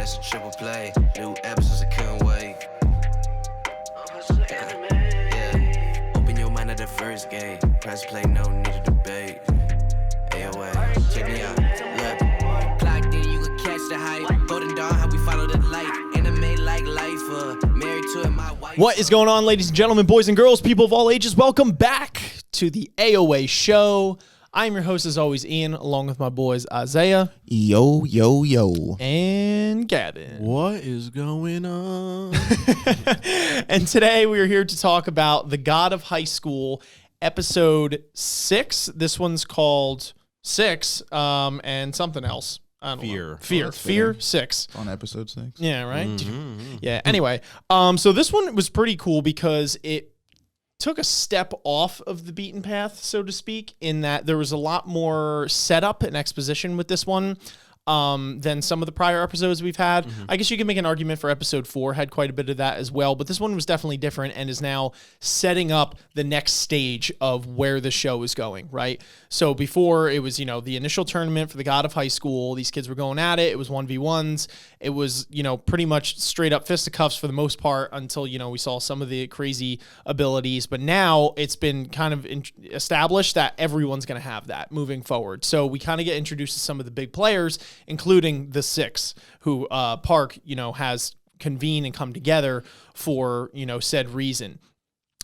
that's a triple play. New episodes, I couldn't wait. Yeah, open your mind at the first gate. Press play, no need to debate. AoA, check me out. Look, clocked in, you can catch the hype. Golden Dawn, how we follow the light. Anime like life, married to it, my wife. What is going on, ladies and gentlemen, boys and girls, people of all ages? Welcome back to the AoA show. I'm your host, as always, Ian, along with my boys Isaiah. Yo, yo, yo. And Gavin. What is going on? And today we are here to talk about The God of High School, episode 6. This one's called 6, and something else. I don't know. Fear 6. On episode 6. Yeah, right? Yeah, anyway. So this one was pretty cool because it took a step off of the beaten path, so to speak, in that there was a lot more setup and exposition with this one than some of the prior episodes we've had. I guess you can make an argument for episode 4 had quite a bit of that as well, but this one was definitely different and is now setting up the next stage of where the show is going, right? So before it was, the initial tournament for the God of High School. These kids were going at it. It was 1v1s. It was, pretty much straight up fisticuffs for the most part until, we saw some of the crazy abilities. But now it's been kind of established that everyone's going to have that moving forward. So we kind of get introduced to some of the big players, including the 6, who Park, has convened and come together for, said reason.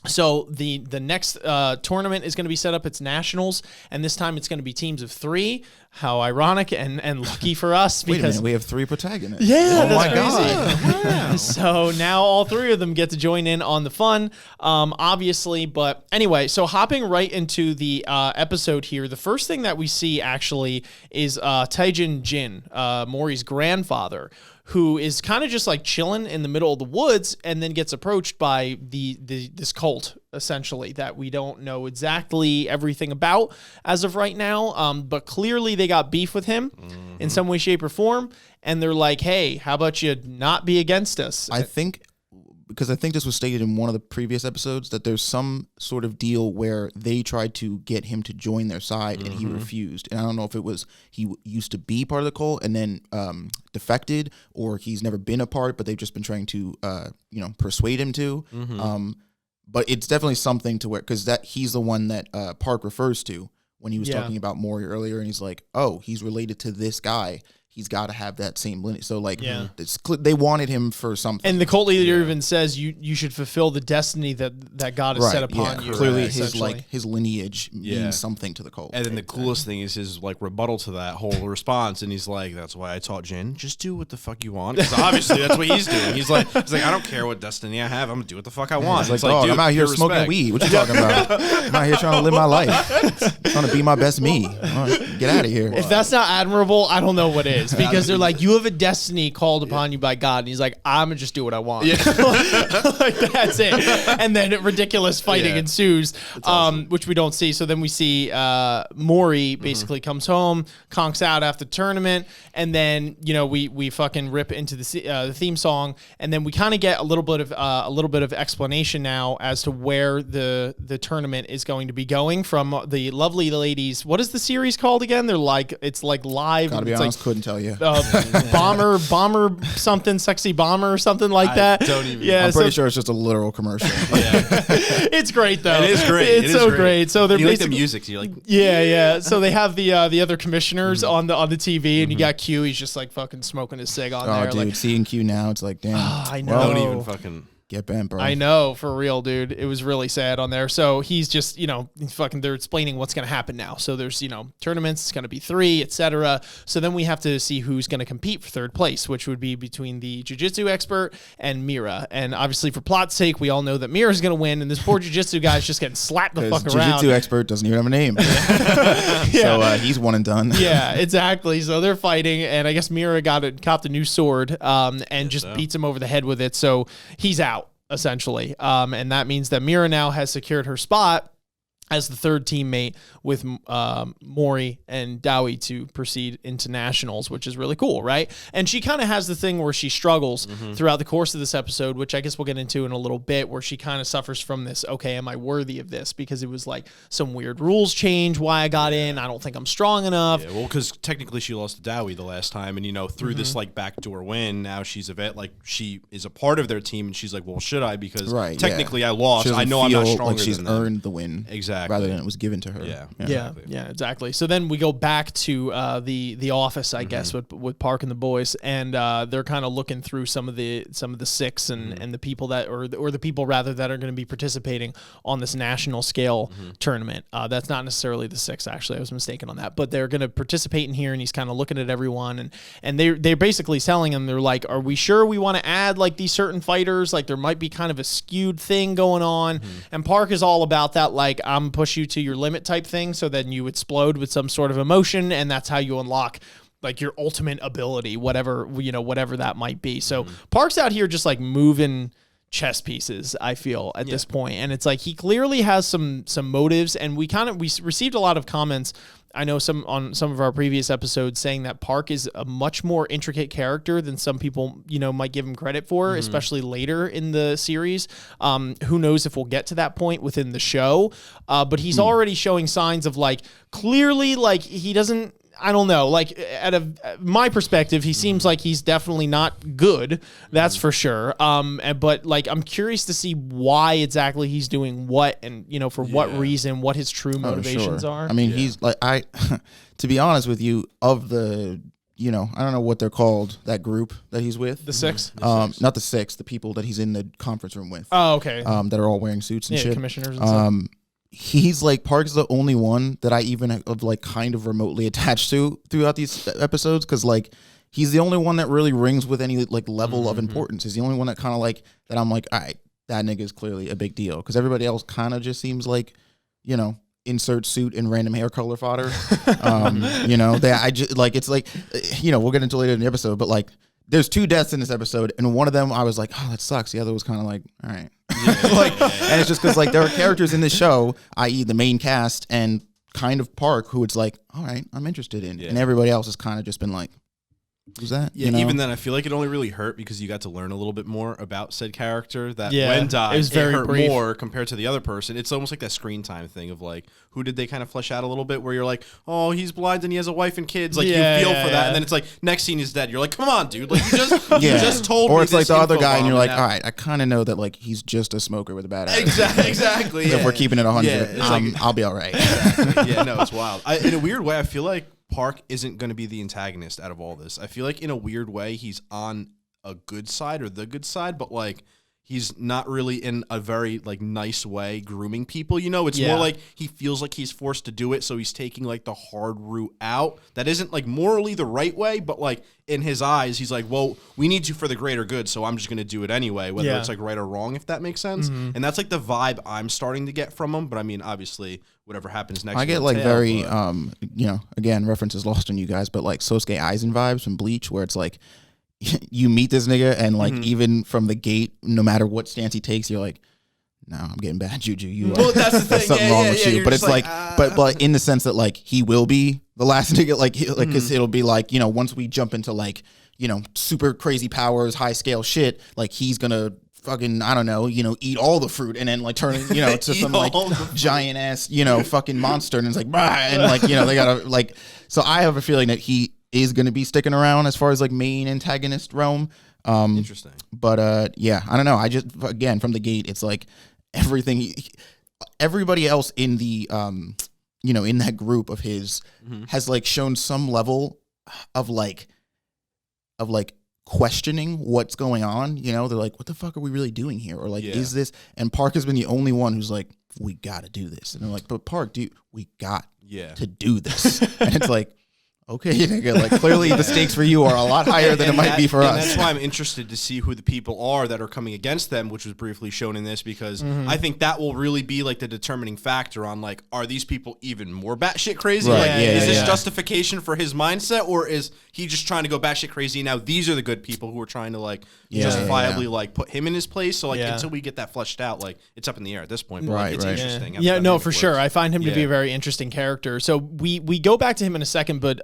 So the next tournament is going to be set up. It's nationals, and this time it's going to be teams of 3. How ironic and lucky for us, because Wait a minute, we have 3 protagonists. Yeah, oh that's my crazy. God. So now all 3 of them get to join in on the fun, obviously. But anyway, so hopping right into the episode here, the first thing that we see actually is Tae-Jin, Mori's grandfather, who is kind of just like chilling in the middle of the woods and then gets approached by this cult, essentially, that we don't know exactly everything about as of right now. But clearly they got beef with him in some way, shape, or form. And they're like, hey, how about you not be against us? I think this was stated in one of the previous episodes, that there's some sort of deal where they tried to get him to join their side and he refused. And I don't know if it was he used to be part of the cult and then defected, or he's never been a part, but they've just been trying to persuade him to. But it's definitely something to where, because that he's the one that Park refers to when he was talking about Mori earlier, and he's like, oh, he's related to this guy. He's got to have that same lineage. So, they wanted him for something. And the cult leader even says you should fulfill the destiny that God has set upon you. Clearly, his lineage means something to the cult. And then the coolest thing is his rebuttal to that whole response. And he's like, "That's why I taught Jin. Just do what the fuck you want." Because obviously that's what he's doing. He's like, I don't care what destiny I have. I'm gonna do what the fuck I want. It's like, dude, I'm out here smoking weed. What you talking about? I'm out here trying to live my life, trying to be my best me. All right, get out of here. If that's not admirable, I don't know what is. Because they're like, you have a destiny called upon you by God. And he's like, I'm going to just do what I want. Like, that's it. And then ridiculous fighting ensues, which we don't see. So then we see Mori basically comes home, conks out after the tournament. And then, we fucking rip into the theme song. And then we kind of get a little bit of explanation now as to where the tournament is going to be going from the lovely ladies. What is the series called again? They're like, it's like live. Gotta be honest, couldn't tell you. Bomber something, sexy bomber or something like that. Don't even. Yeah, I'm pretty sure it's just a literal commercial. It's great though. It is great. It's so great. So they're you like the music. So you're like, yeah. So they have the other commissioners on the TV, and you got Q. He's just like fucking smoking his cig on there. Dude, like, seeing Q now, it's like, damn. I know. Don't even fucking. Get bent, bro. I know, for real, dude. It was really sad on there. So he's just, they're explaining what's going to happen now. So there's, tournaments, it's going to be 3, etc. So then we have to see who's going to compete for 3rd place, which would be between the jiu-jitsu expert and Mira. And obviously, for plot's sake, we all know that Mira's going to win, and this poor jiu-jitsu guy's just getting slapped the fuck around. Jiu-jitsu expert doesn't even have a name. So he's one and done. Yeah, exactly. So they're fighting, and I guess Mira copped a new sword and just beats him over the head with it. So he's out, essentially. And that means that Mira now has secured her spot as the third teammate with Mori and Dowie to proceed into nationals, which is really cool, right? And she kind of has the thing where she struggles throughout the course of this episode, which I guess we'll get into in a little bit, where she kind of suffers from this, okay, am I worthy of this? Because it was like some weird rules change why I got in. I don't think I'm strong enough. Yeah, well, because technically she lost to Dowie the last time, and, you know, through this, like, backdoor win, now she's a vet. Like, she is a part of their team, and she's like, well, should I? Because technically I lost. I know I'm not stronger like she's than them. earned the win. Exactly. Rather than it was given to her. Yeah, exactly. So then we go back to the office, I guess, with Park and the boys, and they're kind of looking through some of the six and the people that or the people rather that are going to be participating on this national scale tournament. That's not necessarily the six, actually. I was mistaken on that, but they're going to participate in here, and he's kind of looking at everyone, and they're basically telling him, they're like, are we sure we want to add like these certain fighters? Like there might be kind of a skewed thing going on, and Park is all about that, like I'm push you to your limit type thing, so then you explode with some sort of emotion, and that's how you unlock like your ultimate ability, whatever that might be. So Park's out here just like moving chess pieces, I feel, at this point, and it's like he clearly has some motives, and we received a lot of comments, I know, on some of our previous episodes, saying that Park is a much more intricate character than some people, might give him credit for, especially later in the series. Who knows if we'll get to that point within the show, but he's already showing signs of like, clearly, like he doesn't, I don't know, like my perspective, he seems like he's definitely not good. That's for sure. But like, I'm curious to see why exactly he's doing what, and for what reason, what his true motivations are. I mean, he's like, to be honest with you, of the, I don't know what they're called, that group that he's with. The six? Not the six, the people that he's in the conference room with. Oh, okay. That are all wearing suits and shit. Commissioners and stuff. He's like, Park's the only one that I even have like kind of remotely attached to throughout these episodes, because like he's the only one that really rings with any like level of importance. He's the only one that kind of like, that I'm like, all right, that nigga is clearly a big deal, because everybody else kind of just seems like, insert suit and random hair color fodder. I just like, it's like, we'll get into later in the episode, but like there's 2 deaths in this episode, and one of them I was like, oh, that sucks. The other was kind of like, all right. And it's just because like there are characters in this show, i.e. the main cast, and kind of Park, who it's like, all right, I'm interested in. And everybody else has kind of just been like, who's that? Yeah, even then, I feel like it only really hurt because you got to learn a little bit more about said character. That when died, it hurt brief. More compared to the other person. It's almost like that screen time thing of like, who did they kind of flesh out a little bit, where you're like, oh, he's blind and he has a wife and kids. Like you feel for that, and then it's like next scene he's dead. You're like, come on, dude. Like you just told me. Or it's like the other guy, and you're like, all right, I kind of know that like he's just a smoker with a bad attitude. Exactly. If we're keeping it 100, I'll be all right. Exactly. Yeah, no, it's wild. In a weird way, I feel like Park isn't going to be the antagonist out of all this. I feel like in a weird way he's on a good side or the good side, but like he's not really in a very like nice way grooming people. It's more like he feels like he's forced to do it, so he's taking like the hard route out. That isn't like morally the right way, but like in his eyes, he's like, well, we need you for the greater good, so I'm just going to do it anyway, whether it's like right or wrong, if that makes sense. And that's like the vibe I'm starting to get from him. But I mean, obviously, whatever happens next, I get like very, again, references lost on you guys, but like Sosuke Aizen vibes from Bleach, where it's like, you meet this nigga, and like even from the gate, no matter what stance he takes, you're like, no, I'm getting bad juju. Well, that's the thing. There's something wrong with you. But it's like, but in the sense that like he will be the last nigga, like because it'll be like, once we jump into like, super crazy powers, high scale shit, like he's gonna fucking, I don't know, eat all the fruit and then like turn it, to some like giant ass, fucking monster, and it's like, bah, and like, they gotta like. So I have a feeling that he is going to be sticking around as far as like main antagonist realm. Interesting. But I don't know. I just, again, from the gate, it's like everything, everybody else in the, in that group of his has like shown some level of like questioning what's going on. They're like, what the fuck are we really doing here? Or like, is this? And Park has been the only one who's like, we got to do this. And they're like, but Park, we got to do this. And it's like, okay, nigga, like clearly the stakes for you are a lot higher than it might be for us. That's why I'm interested to see who the people are that are coming against them, which was briefly shown in this, because I think that will really be like the determining factor on like, are these people even more batshit crazy? Right, Like, is this yeah. justification for his mindset, or is he just trying to go batshit crazy? Now these are the good people who are trying to like justifiably like put him in his place. So like until we get that fleshed out, like it's up in the air at this point. But like, it's interesting. Yeah, no, for sure. I find him to be a very interesting character. So we go back to him in a second, but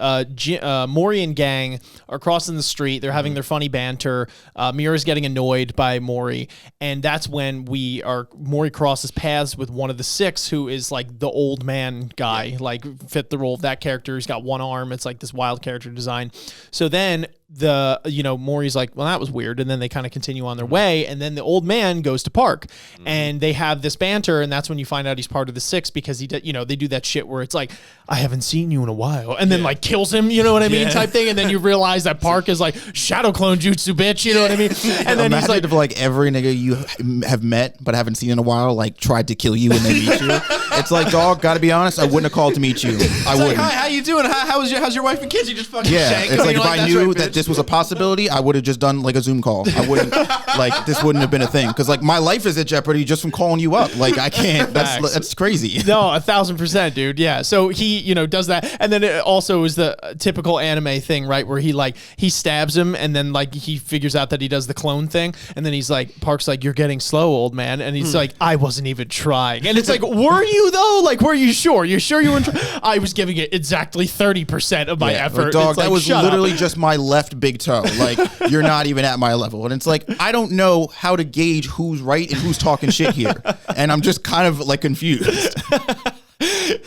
Mori and gang are crossing the street. They're having their funny banter. Mira's getting annoyed by Mori, and that's when Mori crosses paths with one of the six, who is like the old man guy, like fit the role of that character. He's got one arm. It's like this wild character design. So then Maury's like, well, that was weird. And then they kind of continue on their way. And then the old man goes to Park and they have this banter. And that's when you find out he's part of the six, because they do that shit where it's like, I haven't seen you in a while. And then like kills him, you know what I mean? Type thing. And then you realize that Park is like shadow clone jutsu, bitch. You know what I mean? And then he's like, if like every nigga you have met but haven't seen in a while, like tried to kill you when they meet you. It's like, dog, gotta be honest, I wouldn't have called to meet you. I wouldn't. Like, hi, how you doing? How's your wife and kids? You just fucking shank it's them. like if I "That's knew right, that bitch." this was a possibility, I would have just done like a Zoom call. I wouldn't like this wouldn't have been a thing, because like my life is at jeopardy just from calling you up. Like I can't. That's crazy. No, 1,000%, dude. Yeah. So he, does that. And then it also is the typical anime thing, right? Where he stabs him, and then like he figures out that he does the clone thing. And then he's like, Park's like, you're getting slow, old man. And he's like, I wasn't even trying. And it's like, were you though? Like, were you sure? You're sure you weren't? I was giving it exactly 30% of my effort. Like, dog, It's like, that was shut literally up. just my left big toe. Like you're not even at my level. And it's like, I don't know how to gauge who's right and who's talking shit here. And I'm just kind of like confused.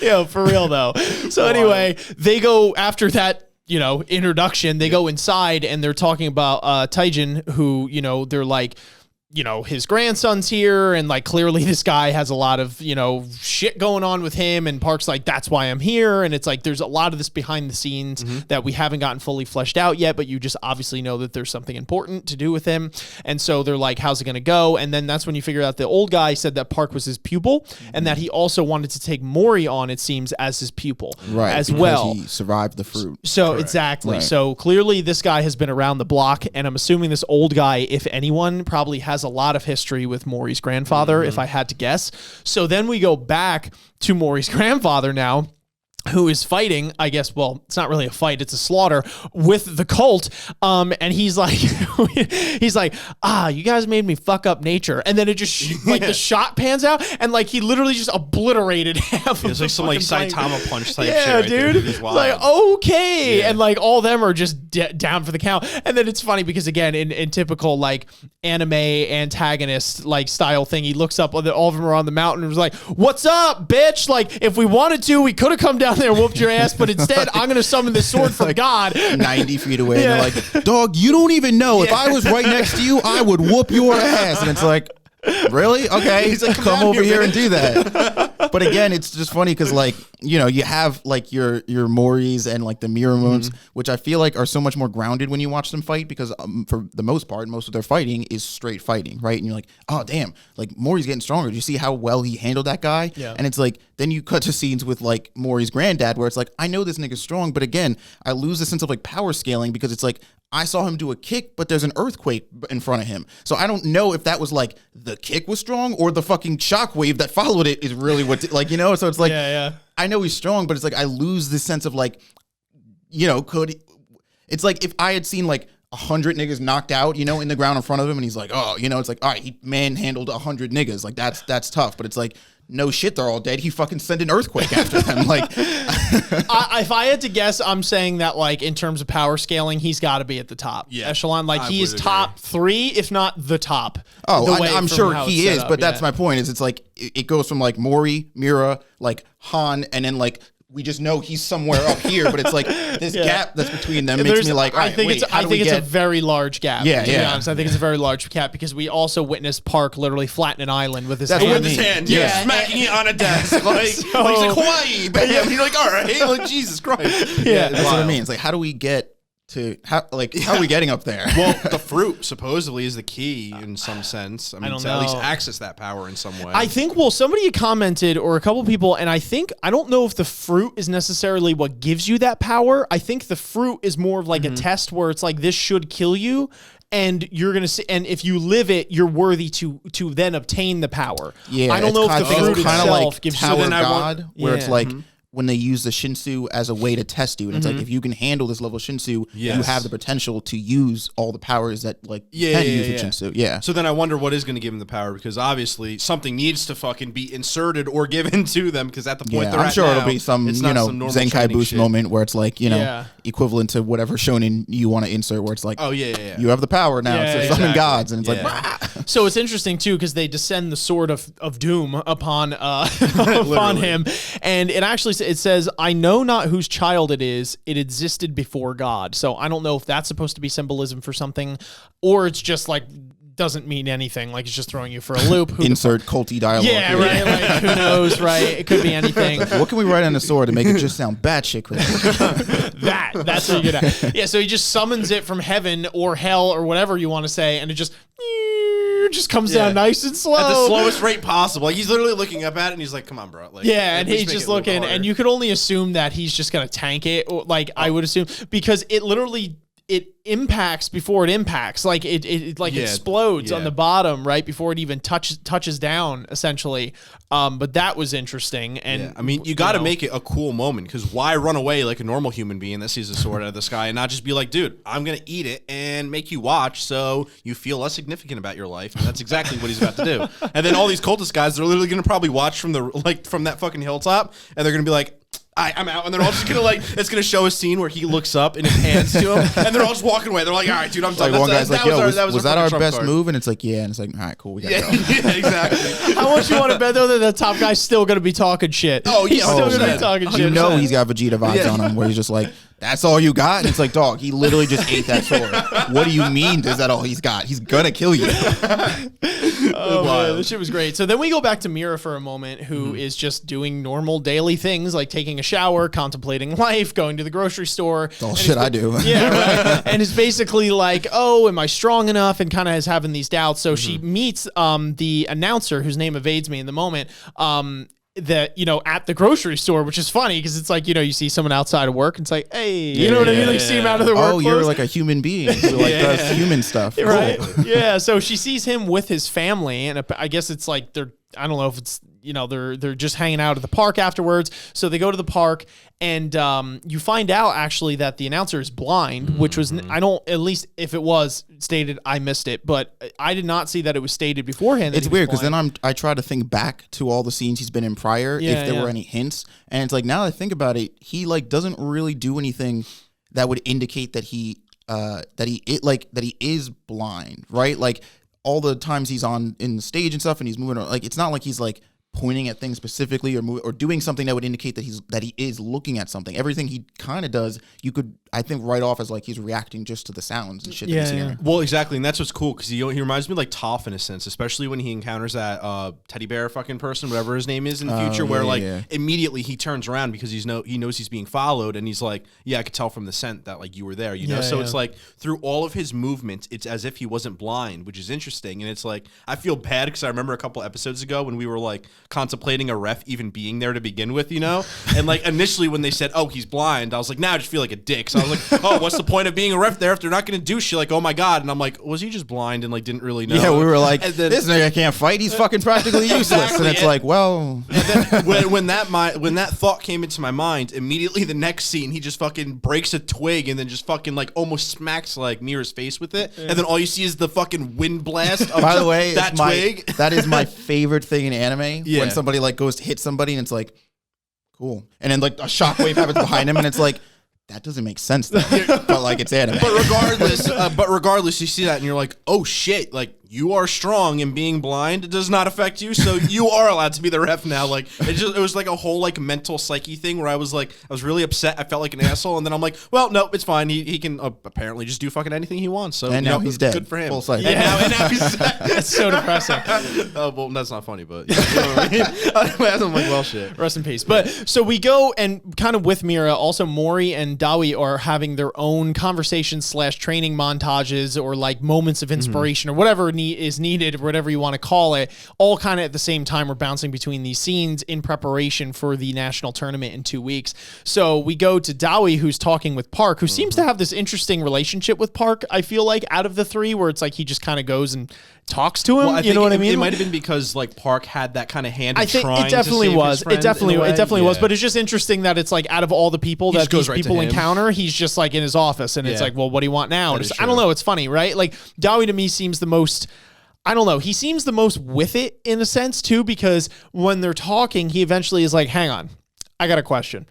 Yeah, for real though. So anyway, they go after that, introduction. They go inside and they're talking about Tae-Jin, who, they're like, his grandson's here, and like clearly this guy has a lot of, shit going on with him, and Park's like, that's why I'm here. And it's like there's a lot of this behind the scenes that we haven't gotten fully fleshed out yet, but you just obviously know that there's something important to do with him. And so they're like, how's it gonna go? And then that's when you figure out the old guy said that Park was his pupil, and that he also wanted to take Mori on, it seems, as his pupil as because well. he survived the fruit. So exactly. Right. So clearly this guy has been around the block, and I'm assuming this old guy, if anyone, probably has a lot of history with Maury's grandfather, if I had to guess. So then we go back to Maury's grandfather now, who is fighting, I guess, well, it's not really a fight, it's a slaughter with the cult. And he's like, you guys made me fuck up nature. And then it just, like, the shot pans out, and, like, he literally just obliterated half of It's the like some, like, fucking plane. Saitama punch type Yeah, shit right there. dude. It's wild. Like, okay. And, like, all of them are just down for the count. And then it's funny because, again, in typical, like, anime antagonist, like, style thing, he looks up, all of them are on the mountain, and was like, what's up, bitch? Like, if we wanted to, we could have come down there and whooped your ass, but instead I'm gonna summon this sword from Like God 90 feet away. And they're like, dog, you don't even know. If I was right next to you, I would whoop your ass. And it's like, really? Okay. He's like, come over here and do that. But again, it's just funny because, like, you have like your Moris and like the Miramoons, which I feel like are so much more grounded when you watch them fight, because for the most part, most of their fighting is straight fighting, right? And you're like, oh damn, like Mori's getting stronger. Do you see how well he handled that guy? Yeah. And it's like, then you cut to scenes with like Mori's granddad where it's like, I know this nigga's strong, but again, I lose the sense of like power scaling, because it's like, I saw him do a kick, but there's an earthquake in front of him. So I don't know if that was like the kick was strong or the fucking shockwave that followed it is really what, so it's like, I know he's strong, but it's like, I lose this sense of like, it's like if I had seen like 100 niggas knocked out, in the ground in front of him, and he's like, oh, it's like, all right, he manhandled 100 niggas. Like that's tough, but it's like, no shit, they're all dead. He fucking sent an earthquake after them. Like, if I had to guess, I'm saying that, like, in terms of power scaling, he's got to be at the top echelon. Like, he is top 3, if not the top. Oh, I'm sure he is, but that's my point. Is it's like it goes from like Mori, Mira, like Han, and then like we just know he's somewhere up here, but it's like this gap that's between them makes me like, all right, I think it's a very large gap. Yeah, to be honest. I think it's a very large gap, because we also witnessed Park literally flatten an island with his hand. With his hand, smacking it on a desk, like he's like, Hawaii, but you're like, all right, like Jesus Christ. That's what I mean. It's like, how do we get to how are we getting up there? Well, the fruit supposedly is the key in some sense. I mean, don't to at least know. access that power in some way. I think, well, somebody had commented, or a couple people, and I don't know if the fruit is necessarily what gives you that power. I think the fruit is more of like a test where it's like, this should kill you, and you're going to see, and if you live it, you're worthy to then obtain the power. Yeah, I don't know if the fruit kind of itself like gives Tower you of that. God, where it's Yeah. like when they use the Shinsu as a way to test you, and it's like if you can handle this level of Shinsu, you Yes. have the potential to use all the powers that like you Yeah, can yeah, use yeah. with Shinsu. Yeah. So then I wonder what is going to give them the power, because obviously something needs to fucking be inserted or given to them, because at the point Yeah, they're I'm at sure now, it'll be some, it's you not know, some normal Zenkai training boost shit. moment where it's like, you know, Yeah. equivalent to whatever shonen you want to insert, where it's like, Oh, yeah. you have the power now Yeah, to exactly. summon gods, and it's like, Yeah. "Rah!" So it's interesting too, because they descend the sword of doom upon upon him, and it actually it says, "I know not whose child it is. It existed before God." So I don't know if that's supposed to be symbolism for something, or it's just like doesn't mean anything. Like it's just throwing you for a loop. Who the insert culty dialogue. yeah, here. right. Like who knows, right? It could be anything. What can we write on the sword to make it just sound batshit crazy? That's what you're good at. Yeah, so he just summons it from heaven or hell or whatever you want to say, and it just comes down nice and slow. At the slowest rate possible. Like, he's literally looking up at it and he's like, come on, bro. Like, Yeah, at and least he's make just it a little bit looking, harder. and you could only assume that he's just gonna tank it. Or, like I would assume, because it literally it impacts before it impacts. Like it like Yeah, explodes on yeah. the bottom right before it even touches down essentially. But that was interesting, and Yeah, I mean, you got to know. make it a cool moment, because why run away like a normal human being that sees a sword out of the sky and not just be like, dude, I'm going to eat it and make you watch so you feel less significant about your life. And that's exactly what he's about to do. And then all these cultist guys, they're literally going to probably watch from from that fucking hilltop, and they're going to be like, I'm out, and they're all just gonna it's gonna show a scene where he looks up and it pans to him, and they're all just walking away. They're like, all right, dude, I'm done. Like one guy's like, yo, was that our fucking best trump card. move? And it's like, yeah, and it's like, all right, cool, we gotta Yeah, go. yeah, exactly. How much you want to bet though that the top guy's still gonna be talking shit? Oh, yeah, he's still gonna be 100%. talking shit. You know he's got Vegeta vibes on him, where he's just like, that's all you got? And it's like, dog, he literally just ate that sword. What do you mean is that all he's got? He's gonna kill you. Oh man, this shit was great. So then we go back to Mira for a moment, who is just doing normal daily things like taking a shower, contemplating life, going to the grocery store. All And shit it's- I do. Yeah, right. And it's basically like, oh, am I strong enough? And kind of is having these doubts. So she meets the announcer, whose name evades me in the moment. That, you know, at the grocery store, which is funny because it's like, you know, you see someone outside of work and it's like, hey, you know what I mean? Like, see him out of their work. Oh, you're like a human being who like does human stuff. Right. Cool. Yeah. So she sees him with his family, and I guess it's like I don't know if it's, you know, they're just hanging out at the park afterwards. So they go to the park, and you find out actually that the announcer is blind, which was at least if it was stated, I missed it, but I did not see that it was stated beforehand. That It's he was weird because blind. then I try to think back to all the scenes he's been in prior, Yeah, if there yeah. were any hints, and it's like now that I think about it, he like doesn't really do anything that would indicate that he is blind, right? Like all the times he's on in the stage and stuff, and he's moving, like it's not like he's like pointing at things specifically or doing something that would indicate that he is looking at something. Everything he kind of does, you could, I think, write off as like he's reacting just to the sounds and shit that he's Yeah, hearing. Well, exactly, and that's what's cool, because he reminds me of like Toph in a sense, especially when he encounters that teddy bear fucking person, whatever his name is in the future, where like immediately he turns around because he knows he's being followed, and he's like, yeah, I could tell from the scent that like you were there, you know. Yeah, So yeah. it's like through all of his movements, it's as if he wasn't blind, which is interesting, and it's like I feel bad because I remember a couple episodes ago when we were like contemplating a ref even being there to begin with, you know, and like initially when they said, oh, he's blind, I was like, now I just feel like a dick. So I was like, oh, what's the point of being a ref there if they're not going to do shit? Like, oh my god, and I'm like, was he just blind and like didn't really know? Yeah, we were like, And then- this nigga can't fight. He's fucking practically useless. Exactly. And it's like, well, And then when that thought came into my mind, immediately the next scene, he just fucking breaks a twig and then just fucking like almost smacks like Mira's face with it, and then all you see is the fucking wind blast. Of by the way, that it's my, twig. that is my favorite thing in anime. Yeah. When somebody like goes to hit somebody and it's like, cool. And then like a shockwave happens behind him and it's like, that doesn't make sense though. But like it's anime. But regardless, you see that and you're like, oh shit, like you are strong and being blind does not affect you, so you are allowed to be the ref now. Like it was like a whole like mental psyche thing where I was really upset. I felt like an asshole, and then I'm like, well, no, it's fine. He can apparently just do fucking anything he wants. So and now he's dead. Good for him. Full cycle. Yeah. And now he's dead. That's so depressing. Oh well, that's not funny, but yeah, you know what I mean? I'm like, well, shit. Rest in peace. But so we go and kind of with Mira, also Mori and Dawi are having their own conversations / training montages or like moments of inspiration or whatever is needed, or whatever you want to call it, all kind of at the same time. We're bouncing between these scenes in preparation for the national tournament in 2 weeks. So we go to Dawi, who's talking with Park, who seems to have this interesting relationship with Park, I feel like, out of the three, where it's like he just kind of goes and talks to him. Well, you know what I mean? It might have been because like Park had that kind of hand. I think it definitely was. It definitely was. But it's just interesting that it's like out of all the people that these people encounter, he's just like in his office, and it's like, well, what do you want now? I don't know. It's funny, right? Like Dawi to me seems the most. I don't know. He seems the most with it in a sense too, because when they're talking, he eventually is like, "Hang on, I got a question."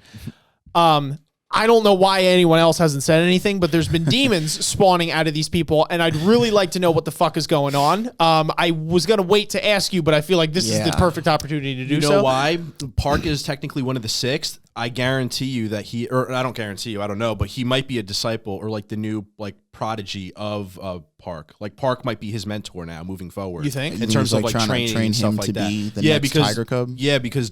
I don't know why anyone else hasn't said anything, but there's been demons spawning out of these people, and I'd really like to know what the fuck is going on. I was going to wait to ask you, but I feel like this is the perfect opportunity to do so. You know why? Park is technically one of the sixth. I guarantee you that I don't guarantee you, I don't know, but he might be a disciple or like the new like prodigy of Park. Like Park might be his mentor now moving forward. You think? In terms of like trying training to train and stuff him like to that. be the next Tiger Cub? Yeah, because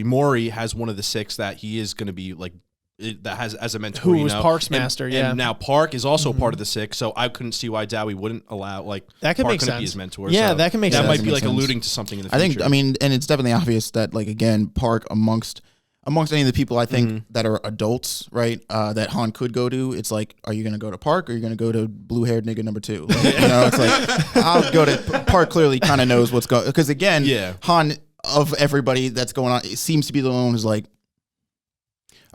Mori has one of the six that he is going to be like, that has as a mentor, who was Park's master, and now Park is also part of the six, so I couldn't see why Dawi wouldn't allow like that could Park make couldn't sense. be his mentor. Yeah, so that can make sense. That might be like sense. alluding to something in the future. I think, I mean, and it's definitely obvious that like again, Park amongst any of the people I think that are adults, right? That Han could go to. It's like, are you going to go to Park or are you going to go to blue-haired nigga number 2? Like, you know, it's like I'll go to Park. Clearly, kind of knows what's going. Because again, Han of everybody that's going on, it seems to be the one who's like,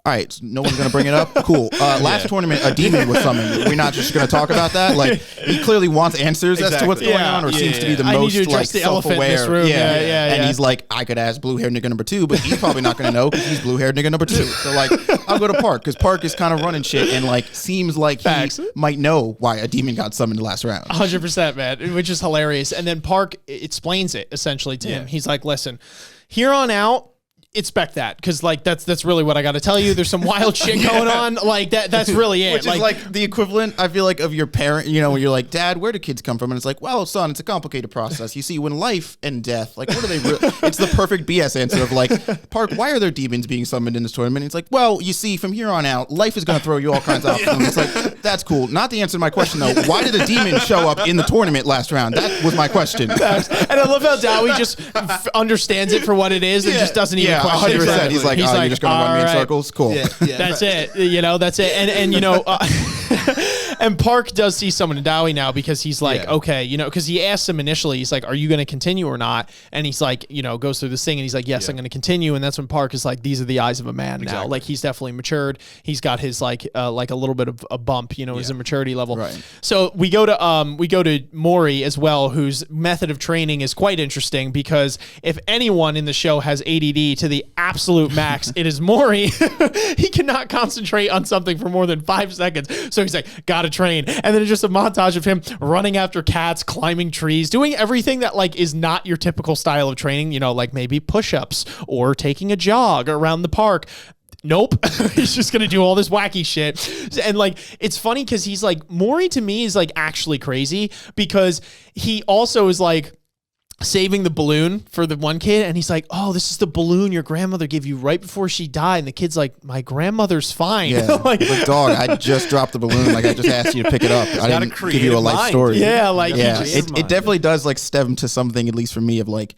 all right, so no one's going to bring it up? Cool. Last tournament, a demon was summoned. We're not just going to talk about that? Like, he clearly wants answers as to what's going on, or seems to be the most, like, self-aware. And he's like, I could ask blue-haired nigga number 2, but he's probably not going to know because he's blue-haired nigga number 2. So, like, I'll go to Park because Park is kind of running shit and, like, seems like he might know why a demon got summoned last round. 100%, man, which is hilarious. And then Park explains it, essentially, to him. He's like, listen, here on out, expect that, because like that's really what I got to tell you. There's some wild shit going on, like that's really it. Which is like the equivalent, I feel like, of your parent. You know, when you're like, Dad, where do kids come from? And it's like, well, son, it's a complicated process. You see, when life and death, like, what are they? It's the perfect BS answer of like, Park, why are there demons being summoned in this tournament? And it's like, well, you see, from here on out, life is going to throw you all kinds of options. It's like, that's cool. Not the answer to my question though. Why did a demon show up in the tournament last round? That was my question. And I love how Dawi just understands it for what it is and just doesn't even question it. He's like, you're just going to run me in circles? Cool. That's it. You know, that's it. And you know, and Park does see someone in Dawi now because he's like, okay, you know, because he asked him initially, he's like, are you going to continue or not? And he's like, you know, goes through this thing and he's like, yes, I'm going to continue. And that's when Park is like, these are the eyes of a man now. Like, he's definitely matured. He's got his like a little bit of a bump, you know, his immaturity level. Right. So we go to Mori as well, whose method of training is quite interesting, because if anyone in the show has ADD to the absolute max, it is Mori. He cannot concentrate on something for more than 5 seconds. So he's like, gotta train. And then it's just a montage of him running after cats, climbing trees, doing everything that like is not your typical style of training, you know, like maybe push-ups or taking a jog around the park. Nope. He's just going to do all this wacky shit. And like, it's funny because he's like, Mori to me is like actually crazy, because he also is like saving the balloon for the one kid, and he's like, oh, this is the balloon your grandmother gave you right before she died. And the kid's like, my grandmother's fine. Yeah. like dog, I just dropped the balloon. Like, I just asked you to pick it up. I didn't give you a life story. Yeah, like, yeah. It definitely does like stem to something, at least for me, of like,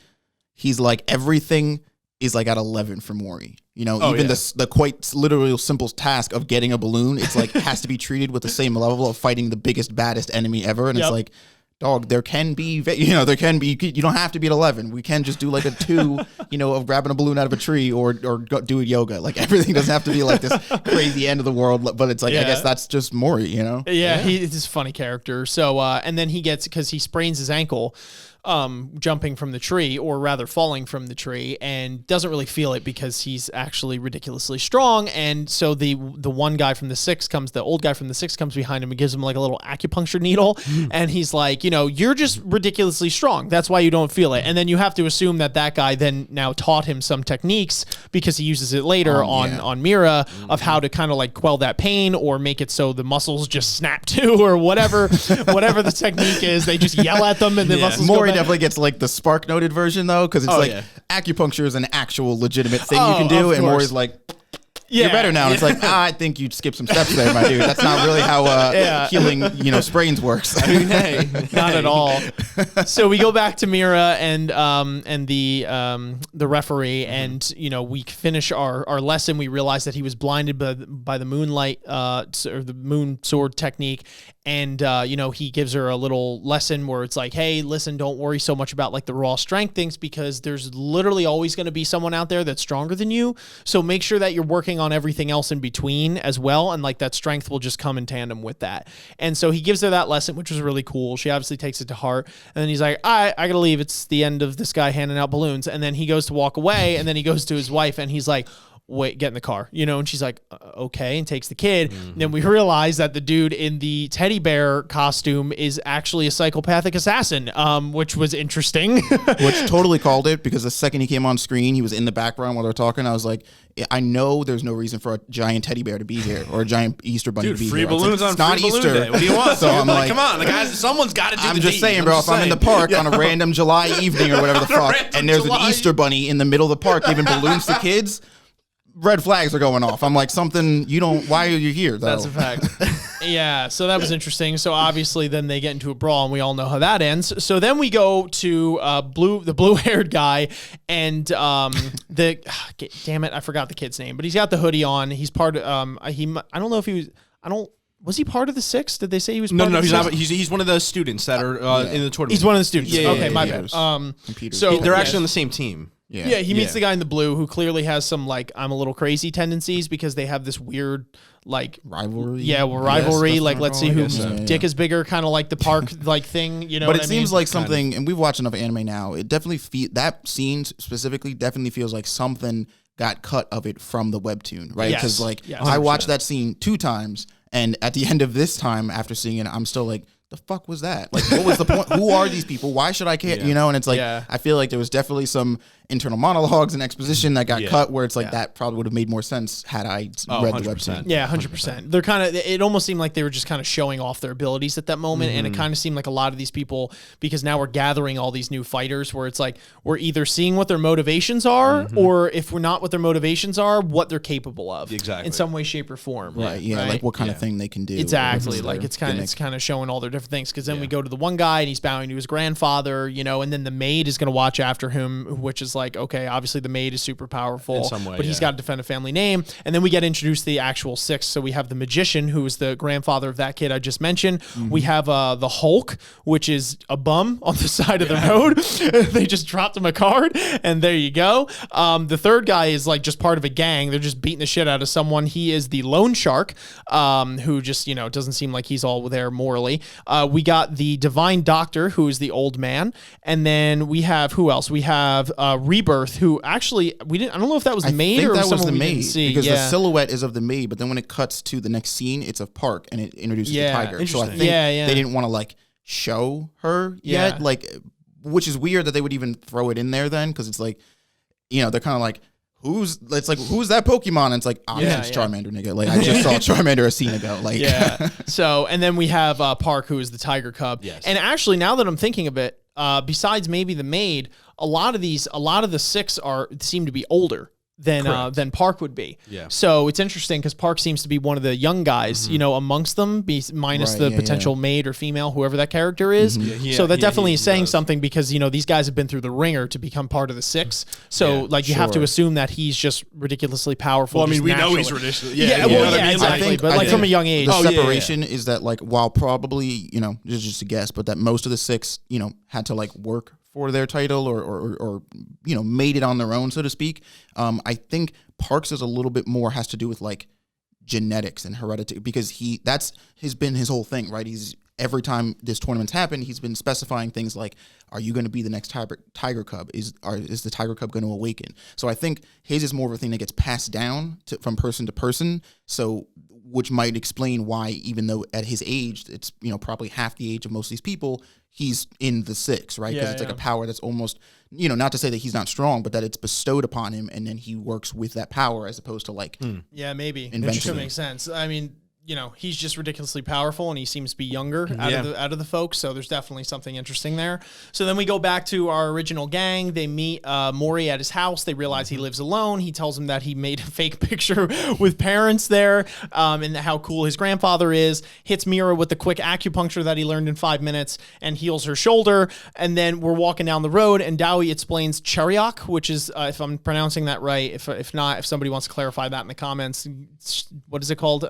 he's like, everything is like at 11 for Mori. You know, even the quite literally simple task of getting a balloon, it's like has to be treated with the same level of fighting the biggest, baddest enemy ever. And it's like, dog, there can be, you don't have to be at 11. We can just do like a 2, you know, of grabbing a balloon out of a tree or go do yoga. Like, everything doesn't have to be like this crazy end of the world. But it's like, I guess that's just Mori, you know? Yeah, he's a funny character. So, and then he gets, because he sprains his ankle, jumping from the tree, or rather falling from the tree, and doesn't really feel it because he's actually ridiculously strong. And so the one guy from the six comes, the old guy from the six comes behind him and gives him like a little acupuncture needle, and he's like, you're just ridiculously strong. That's why you don't feel it. And then you have to assume that guy then now taught him some techniques, because he uses it later on Mira, of how to kind of like quell that pain or make it so the muscles just snap too, or whatever the technique is. They just yell at them and the muscles go Maury back. definitely gets like the spark noted version though, because it's acupuncture is an actual legitimate thing you can do, and Maury's like, you're better now. And it's like, I think you skipped some steps there, my dude. That's not really how healing, sprains works. I mean, hey, not at all. So we go back to Mira and the referee, and we finish our lesson. We realize that he was blinded by the moonlight or the moon sword technique, and he gives her a little lesson where it's like, hey, listen, don't worry so much about like the raw strength things, because there's literally always going to be someone out there that's stronger than you. So make sure that you're working on everything else in between as well, and like that strength will just come in tandem with that. And so he gives her that lesson, which was really cool. She obviously takes it to heart, and then he's like, I gotta leave, it's the end of this guy handing out balloons. And then he goes to walk away, and then he goes to his wife and he's like, wait, get in the car, and she's like, okay, and takes the kid. And then we realize that the dude in the teddy bear costume is actually a psychopathic assassin, which was interesting. Which totally called it, because the second he came on screen, he was in the background while they were talking. I was like, I know there's no reason for a giant teddy bear to be here, or a giant Easter bunny to be free here. balloons on it's not free balloon Easter. Day. What do you want? So I'm like, come on, the guys, someone's got to do I'm the just deed. saying, bro, if I'm in the park on a random July evening or whatever the fuck, and there's an Easter bunny in the middle of the park giving balloons to kids, red flags are going off. I'm like, why are you here, though? That's a fact. Yeah, so that was interesting. So obviously then they get into a brawl, and we all know how that ends. So then we go to the blue-haired guy, and damn it, I forgot the kid's name, but he's got the hoodie on. He's part of I don't know if he was he part of the six? Did they say he was part of the he's six? not. He's one of the students that are in the tournament. He's one of the students. Yeah, okay, my yeah. bad. Computers. So They're actually on the same team. Yeah, he meets the guy in the blue who clearly has some like I'm a little crazy tendencies, because they have this weird like rivalry. Yeah, rivalry. Yes, like let's see whose so. dick is bigger, kind of like the park like thing. But it seems like something, and we've watched enough anime now. It definitely that scene specifically definitely feels like something got cut of it from the webtoon, right? Because I watched that scene 2 times, and at the end of this time, after seeing it, I'm still like, the fuck was that? Like, what was the point? Who are these people? Why should I care? And it's like, I feel like there was definitely some internal monologues and exposition that got cut, where it's like that probably would have made more sense had I read 100%. the webtoon. Yeah, 100%. They're kind of, it almost seemed like they were just kind of showing off their abilities at that moment. And it kind of seemed like a lot of these people, because now we're gathering all these new fighters, where it's like, we're either seeing what their motivations are, or if we're not what their motivations are, what they're capable of. Exactly. In some way, shape, or form. Right. Yeah. Like what kind of thing they can do. Exactly. Like it's kind of showing all their different things. Because then we go to the one guy, and he's bowing to his grandfather, and then the maid is going to watch after him, which is like, okay, obviously the maid is super powerful in some way, but he's got to defend a family name. And then we get introduced to the actual 6. So we have the magician, who is the grandfather of that kid I just mentioned. We have the Hulk, which is a bum on the side of the road. They just dropped him a card, and there you go. The third guy is like just part of a gang. They're just beating the shit out of someone. He is the loan shark, who just doesn't seem like he's all there morally. We got the divine doctor, who is the old man, and then we have who else? We have Rebirth, who actually I don't know if that was the maid or that was someone the we maid, didn't see. because the silhouette is of the maid, but then when it cuts to the next scene, it's of Park, and it introduces the tiger. So I think they didn't want to like show her yet, like, which is weird that they would even throw it in there then, because it's like, they're kind of like, who's that Pokemon? And it's like, it's Charmander, nigga. Like, I just saw Charmander a scene ago. Like, So, and then we have Park, who is the tiger cub. Yes. And actually, now that I'm thinking of it, besides maybe the maid, a lot of the 6 seem to be older than Park would be. Yeah. So it's interesting, because Park seems to be one of the young guys, amongst them, minus the potential maid or female, whoever that character is. So that definitely is saying something, because these guys have been through the ringer to become part of the 6. So you have to assume that he's just ridiculously powerful. Well, I mean, we know he's ridiculous. Exactly. But like from a young age, the separation is that, like, while probably just a guess, but that most of the 6 had to like work for their title or made it on their own, so to speak. I think Parks is a little bit more has to do with like genetics and heredity, because that's been his whole thing, right? He's every time this tournament's happened, he's been specifying things like, are you going to be the next tiger cub? Is the tiger cub going to awaken? So I think his is more of a thing that gets passed down from person to person. So, which might explain why, even though at his age, it's, you know, probably half the age of most of these people, he's in the 6, right? Because it's like a power that's almost, you know, not to say that he's not strong, but that it's bestowed upon him, and then he works with that power as opposed to like, yeah, maybe inventing which could it. make sense. I mean, you know, he's just ridiculously powerful, and he seems to be younger out of the folks. So there's definitely something interesting there. So then we go back to our original gang. They meet Maury at his house. They realize he lives alone. He tells him that he made a fake picture with parents there, and how cool his grandfather is. Hits Mira with the quick acupuncture that he learned in 5 minutes and heals her shoulder. And then we're walking down the road, and Dowie explains Cheriok, which is, if I'm pronouncing that right, if not, if somebody wants to clarify that in the comments, what is it called?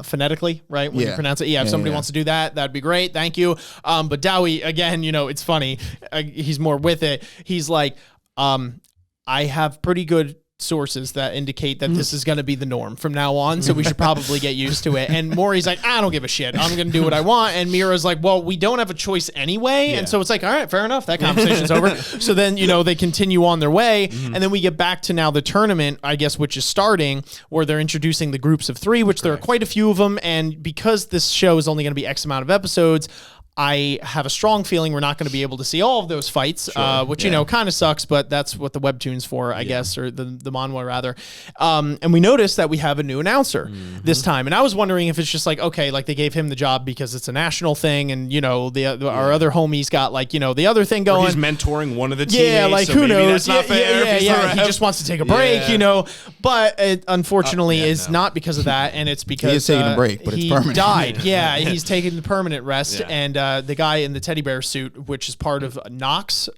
Phonetically, right? When you pronounce it. Yeah, if somebody wants to do that, that'd be great. Thank you. But Dowie, again, you know, it's funny. He's more with it. He's like, I have pretty good sources that indicate that this is going to be the norm from now on, so we should probably get used to it. And Maury's like, I don't give a shit. I'm going to do what I want. And Mira's like, well, we don't have a choice anyway. And so it's like, all right, fair enough. That conversation's over. So then, you know, they continue on their way. And then we get back to now the tournament, I guess, which is starting, where they're introducing the groups of 3, which there are quite a few of them. And because this show is only going to be X amount of episodes, I have a strong feeling we're not going to be able to see all of those fights, which, you know, kind of sucks, but that's what the webtoon's for, I guess, or the manhwa rather. And we noticed that we have a new announcer this time. And I was wondering if it's just like, okay, like they gave him the job because it's a national thing, and, you know, our other homies got, like, you know, the other thing going. Or he's mentoring one of the teammates. Yeah, like, so who maybe knows? That's not fair. He just wants to take a break, you know. But it unfortunately is not because of that, and it's because he is taking a break, but it's permanent. He died. Yeah, he's taking the permanent rest, and the guy in the teddy bear suit, which is part of Nox,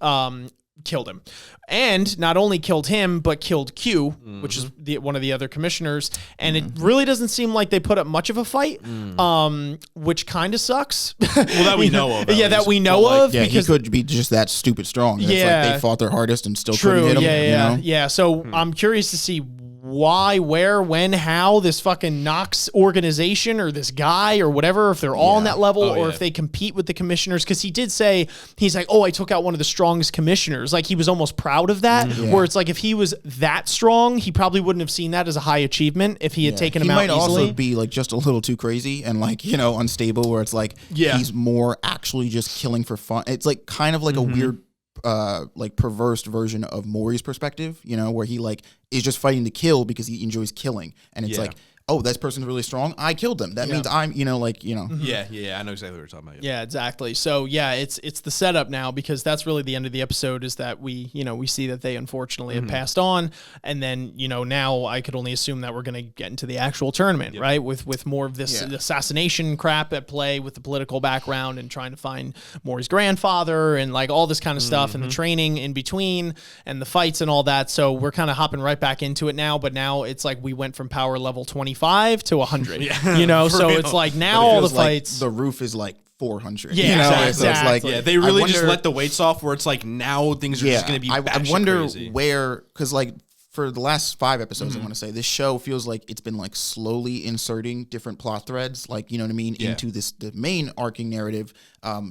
killed him. And not only killed him, but killed Q, which is one of the other commissioners. And it really doesn't seem like they put up much of a fight, which kind of sucks. Well, that we know of. Yeah, that we know of. Yeah, because he could be just that stupid strong. It's like they fought their hardest and still couldn't hit him. You know? Yeah. So I'm curious to see why, where, when, how this fucking Nox organization or this guy or whatever, if they're all on that level or if they compete with the commissioners. Because he did say, he's like, oh, I took out one of the strongest commissioners. Like, he was almost proud of that, where it's like, if he was that strong, he probably wouldn't have seen that as a high achievement if he had taken him out easily. He might also be like just a little too crazy and, like, you know, unstable, where it's like he's more actually just killing for fun. It's like kind of like a weird like perverse version of Maury's perspective, you know, where he like is just fighting to kill because he enjoys killing, and it's like, oh, this person's really strong, I killed them, that means I'm, you know, like, you know. Yeah, I know exactly what you're talking about. Yeah, exactly. So yeah, it's the setup now, because that's really the end of the episode, is that we see that they unfortunately have passed on, and then, you know, now I could only assume that we're going to get into the actual tournament, right? With more of this assassination crap at play, with the political background and trying to find Maury's grandfather and like all this kind of stuff, and the training in between and the fights and all that. So we're kind of hopping right back into it now, but now it's like we went from power level 25 to 100, you know, so it's like now all the fights, the roof is like 400. Yeah, you know? exactly. So it's like, they really just let the weights off, where it's like now things are just going to be I wonder crazy. where, because like for the last 5 episodes, I want to say, this show feels like it's been like slowly inserting different plot threads, like, you know what I mean, into the main arcing narrative,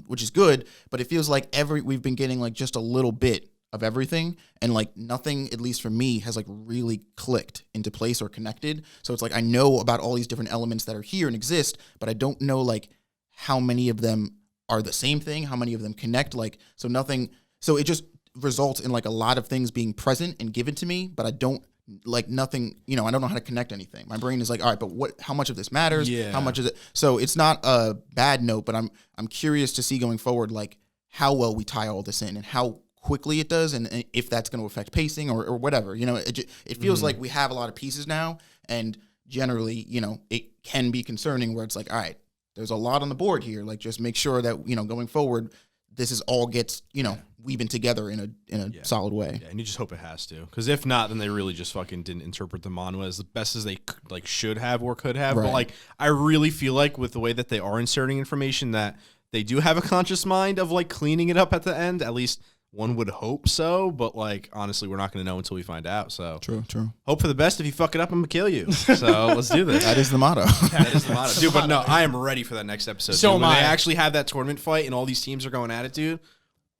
which is good, but it feels like we've been getting like just a little bit of everything, and like nothing, at least for me, has like really clicked into place or connected. So it's like I know about all these different elements that are here and exist, but I don't know like how many of them are the same thing, how many of them connect, like, so nothing. So it just results in like a lot of things being present and given to me, but I don't like nothing, you know, I don't know how to connect anything. My brain is like, all right, but how much of this matters? How much is it? So it's not a bad note, but I'm curious to see going forward, like how well we tie all this in and how quickly it does, and if that's going to affect pacing or whatever. You know, it feels like we have a lot of pieces now, and generally, you know, it can be concerning where it's like, all right, there's a lot on the board here. Like, just make sure that, you know, going forward, this is all gets, you know, weaving together in a solid way. Yeah, and you just hope it has to, because if not, then they really just fucking didn't interpret the manhwa as the best as they like should have or could have. But like, I really feel like with the way that they are inserting information, that they do have a conscious mind of like cleaning it up at the end, at least One would hope so, but like honestly, we're not going to know until we find out. So True. hope for the best. If you fuck it up, I'm gonna kill you. So let's do this. That is the motto. That is the motto, dude. But no, I am ready for that next episode. So dude. am When they I. actually have that tournament fight and all these teams are going at it, dude.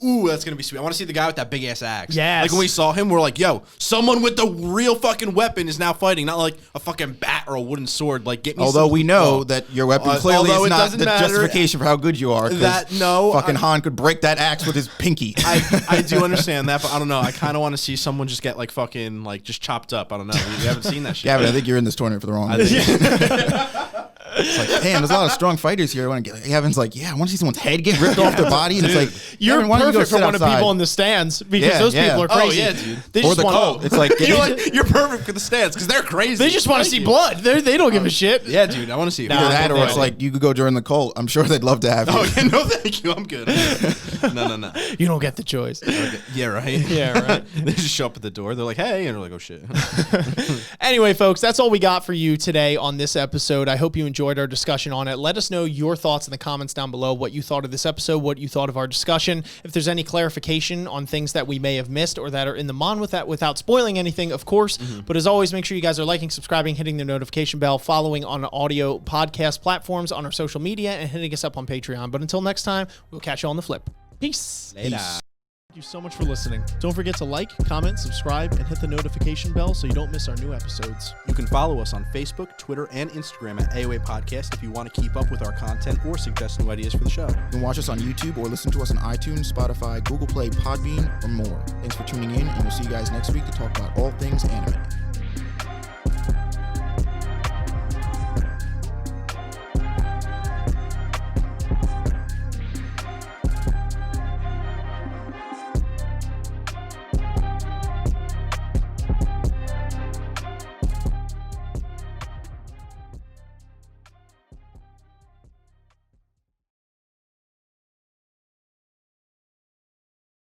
Ooh, that's gonna be sweet. I want to see the guy with that big ass axe. Yes. Like when we saw him, we're like, yo, someone with the real fucking weapon is now fighting, not like a fucking bat or a wooden sword. Like get me. Although some- we know Oh. that your weapon clearly although is it not doesn't the matter. justification for how good you are. 'cause fucking Han could break that axe with his pinky. I do understand that, but I don't know. I kind of want to see someone just get like fucking like just chopped up. I don't know. We haven't seen that shit. Gavin, I think you're in this tournament for the wrong reason. It's like, damn, there's a lot of strong fighters here. I want to get. Gavin's like, yeah, I want to see someone's head get ripped off their body, and it's like, You're Gavin, why don't you go perfect for sit one of the outside? people in the stands because Yeah, those yeah. people are Oh, crazy. yeah, dude. They Or just the want. cult. It's like, You're perfect for the stands because they're crazy. They just want to see blood. They don't give a shit. Yeah, dude. I want to see it. Nah, either that, or yeah. it's like you could go during the cult. I'm sure they'd love to have you. Oh yeah, no, thank you. I'm good. No. You don't get the choice. Okay. Yeah, right. Yeah, right. They just show up at the door. They're like, hey, and they're like, oh shit. Anyway, folks, that's all we got for you today on this episode. I hope you enjoyed our discussion on it. Let us know your thoughts in the comments down below, what you thought of this episode, what you thought of our discussion. If there's any clarification on things that we may have missed or that are in the mon with that without spoiling anything, of course. But as always, make sure you guys are liking, subscribing, hitting the notification bell, following on audio podcast platforms, on our social media, and hitting us up on Patreon. But until next time, we'll catch you on the flip. Peace. Later. Thank you so much for listening. Don't forget to like, comment, subscribe, and hit the notification bell so you don't miss our new episodes. You can follow us on Facebook, Twitter, and Instagram at AoA Podcast if you want to keep up with our content or suggest new ideas for the show. You can watch us on YouTube or listen to us on iTunes, Spotify, Google Play, Podbean, or more. Thanks for tuning in, and we'll see you guys next week to talk about all things anime.